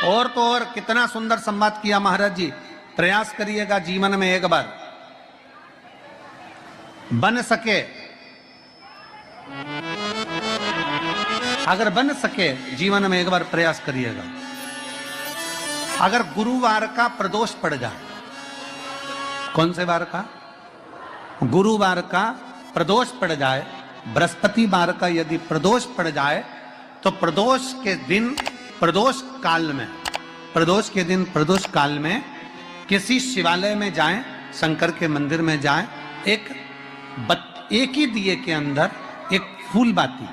और तो और कितना सुंदर संवाद किया महाराज जी। प्रयास करिएगा जीवन में एक बार, बन सके, अगर बन सके जीवन में एक बार प्रयास करिएगा। अगर गुरुवार का प्रदोष पड़ जाए, कौन से वार का? गुरुवार का प्रदोष पड़ जाए, बृहस्पतिवार का यदि प्रदोष पड़ जाए, तो प्रदोष के दिन, प्रदोष काल में, प्रदोष के दिन, प्रदोष काल में किसी शिवालय में जाएं, शंकर के मंदिर में जाएं, एक ही दिए के अंदर एक फूल बाती,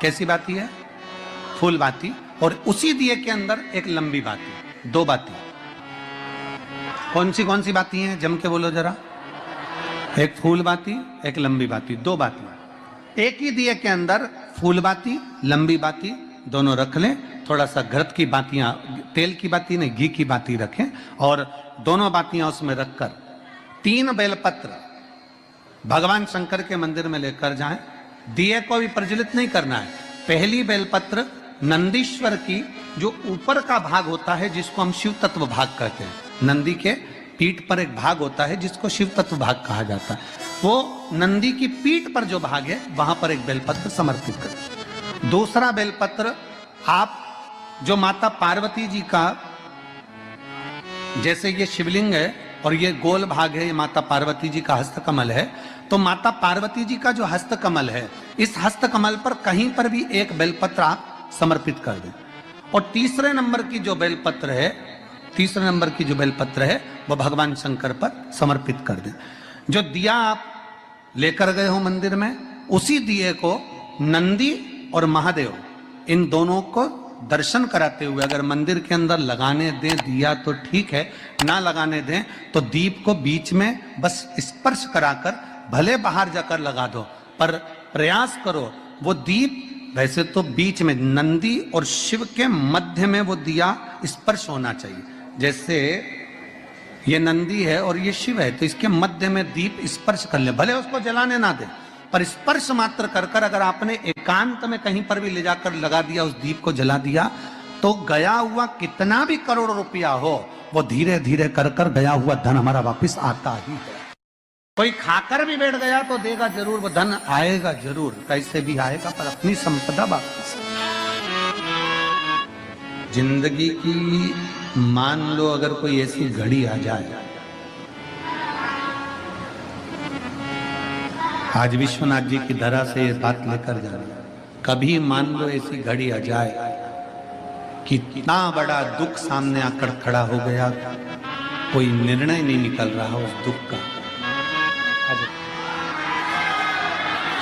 कैसी बाती है? फूल बाती, और उसी दिए के अंदर एक लंबी बाती, दो बाती। कौन सी बाती हैं? जम के बोलो जरा। एक फूल बाती, एक लंबी बाती, दो बाती। एक ही दिए के अंदर फूल बाती, लंबी बाती दोनों रख लें। थोड़ा सा घृत की बातियां, तेल की बाती नहीं, घी की बाती रखें, और दोनों बातियां उसमें रखकर 3 बेलपत्र भगवान शंकर के मंदिर में लेकर जाएं। दिए को भी प्रज्वलित नहीं करना है। पहली बेलपत्र नंदीश्वर की, जो ऊपर का भाग होता है जिसको हम शिव तत्व भाग कहते हैं, नंदी के पीठ पर एक भाग होता है जिसको शिव तत्व भाग कहा जाता है, वो नंदी की पीठ पर जो भाग है वहां पर एक बेलपत्र समर्पित करें। दूसरा बेलपत्र आप जो माता पार्वती जी का, जैसे ये शिवलिंग है और ये गोल भाग है, ये माता पार्वती जी का हस्तकमल है, तो माता पार्वती जी का जो हस्तकमल है, इस हस्तकमल पर कहीं पर भी एक बेलपत्र आप समर्पित कर दें। और तीसरे नंबर की जो बेलपत्र है, तीसरे नंबर की जो बेलपत्र है वो भगवान शंकर पर समर्पित कर दें। जो दिया आप लेकर गए हो मंदिर में, उसी दिए को नंदी और महादेव, इन दोनों को दर्शन कराते हुए अगर मंदिर के अंदर लगाने दें दिया तो ठीक है, ना लगाने दें तो दीप को बीच में बस स्पर्श कराकर भले बाहर जाकर लगा दो, पर प्रयास करो वो दीप, वैसे तो बीच में नंदी और शिव के मध्य में वो दिया स्पर्श होना चाहिए। जैसे ये नंदी है और ये शिव है, तो इसके मध्य में दीप स्पर्श कर ले, भले उसको जलाने ना दे, पर स्पर्श मात्र कर कर अगर आपने एकांत में कहीं पर भी ले जाकर लगा दिया, उस दीप को जला दिया, तो गया हुआ कितना भी करोड़ रुपया हो, वो धीरे धीरे कर कर गया हुआ धन हमारा वापस आता ही है। कोई खाकर भी बैठ गया तो देगा जरूर, वो धन आएगा जरूर, कैसे भी आएगा, पर अपनी संपदा वापस। जिंदगी की मान लो अगर कोई ऐसी घड़ी आ जाए, आज विश्वनाथ जी की धरा से ये बात लेकर जा रहे, कभी मान लो ऐसी घड़ी आ जाए कि इतना बड़ा दुख सामने आकर खड़ा हो गया, कोई निर्णय नहीं निकल रहा उस दुख का।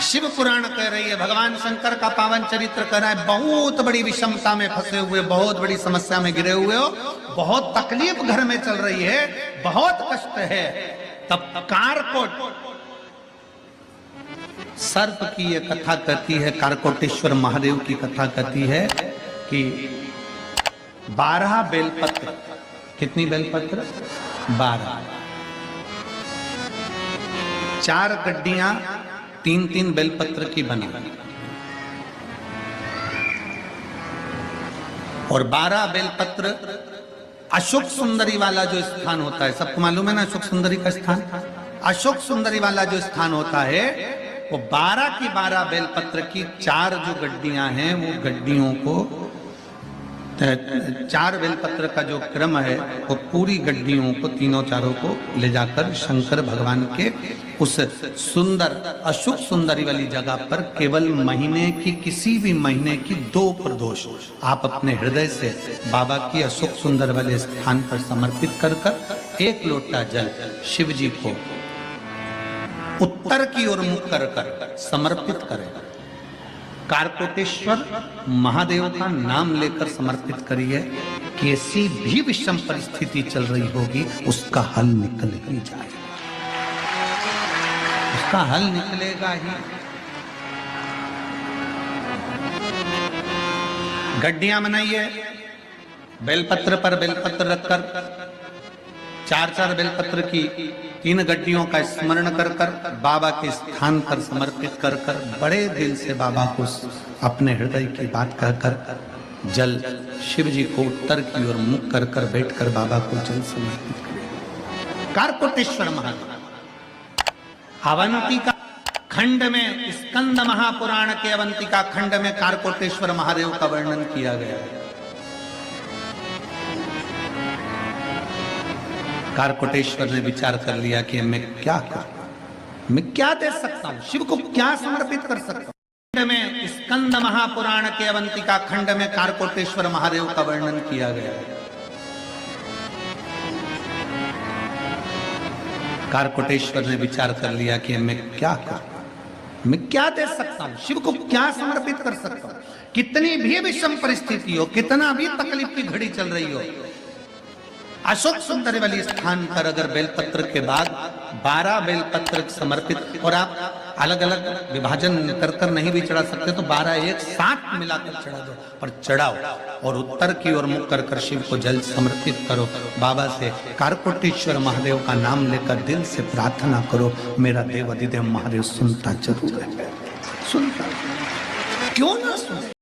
शिव पुराण कह रही है, भगवान शंकर का पावन चरित्र कह रहा है, बहुत बड़ी विषमता में फंसे हुए, बहुत बड़ी समस्या में गिरे हुए हो, बहुत तकलीफ घर में चल रही है, बहुत कष्ट है, तब कारकोट सर्प की ये कथा कहती है, कारकोटेश्वर महादेव की कथा कहती है कि 12 बेलपत्र, कितनी बेलपत्र? 12, 4 गड्डियां 3-3 बेलपत्र की बनी, और 12 बेलपत्र अशोक सुंदरी वाला जो स्थान होता है, सबको मालूम है ना अशोक सुंदरी का स्थान? अशोक सुंदरी वाला जो स्थान होता है, वो 12 की 12 बेलपत्र की 4 जो गड्डियां हैं, वो गड्डियों को 4 बेलपत्र का जो क्रम है, वो पूरी गड्डियों को, तीनों चारों को ले जाकर शंकर भगवान के उस सुंदर अशोक सुंदरी वाली जगह पर केवल महीने की, किसी भी महीने की 2 प्रदोष आप अपने हृदय से बाबा की अशोक सुंदर वाले स्थान पर समर्पित कर कर 1 लोटा जल शिव जी को उत्तर की ओर मुख कर कर समर्पित करें। कारकोटेश्वर महादेव का नाम लेकर समर्पित करिए, कैसी भी विषम परिस्थिति चल रही होगी उसका हल निकल ही जाएगा, उसका हल निकलेगा ही। गड्डियां बनाइए, बेलपत्र पर बेलपत्र रखकर 4-4 बेलपत्र की 3 गड्डियों का स्मरण कर कर बाबा के स्थान पर समर्पित कर कर बड़े दिल से बाबा को अपने हृदय की बात कहकर जल शिव जी को उत्तर की ओर मुख कर कर बैठकर बाबा को जल समर्पित किया। कारकोटेश्वर महादेव अवंतिका खंड में, स्कंद महापुराण के अवंतिका खंड में कारकोटेश्वर महादेव का वर्णन किया गया है। कारकोटेश्वर ने विचार कर लिया कि मैं क्या करूं, मैं क्या दे सकता हूं, शिव को क्या समर्पित कर सकता हूं। खंड में, स्कंद महापुराण के अवंतिका खंड में कारकोटेश्वर महादेव का वर्णन किया गया है। कारकोटेश्वर ने विचार कर लिया कि मैं क्या करूं, मैं क्या दे सकता हूं, शिव को क्या समर्पित कर सकता हूं। कितनी भी विषम परिस्थिति हो, कितना भी तकलीफ की घड़ी चल रही हो, अशोक सुंदरी वाली स्थान पर अगर बेलपत्र के बाद 12 बेलपत्र समर्पित, और आप अलग अलग विभाजन कर कर नहीं भी चढ़ा सकते तो 12 एक साथ मिलाकर चढ़ा दो, पर चढ़ाओ और उत्तर की ओर मुख कर कर शिव को जल समर्पित करो। बाबा से कारकोटेश्वर महादेव का नाम लेकर दिल से प्रार्थना करो, मेरा देव अधिदेव महादेव सुनता जरूर है, सुनता, क्यों ना सुने।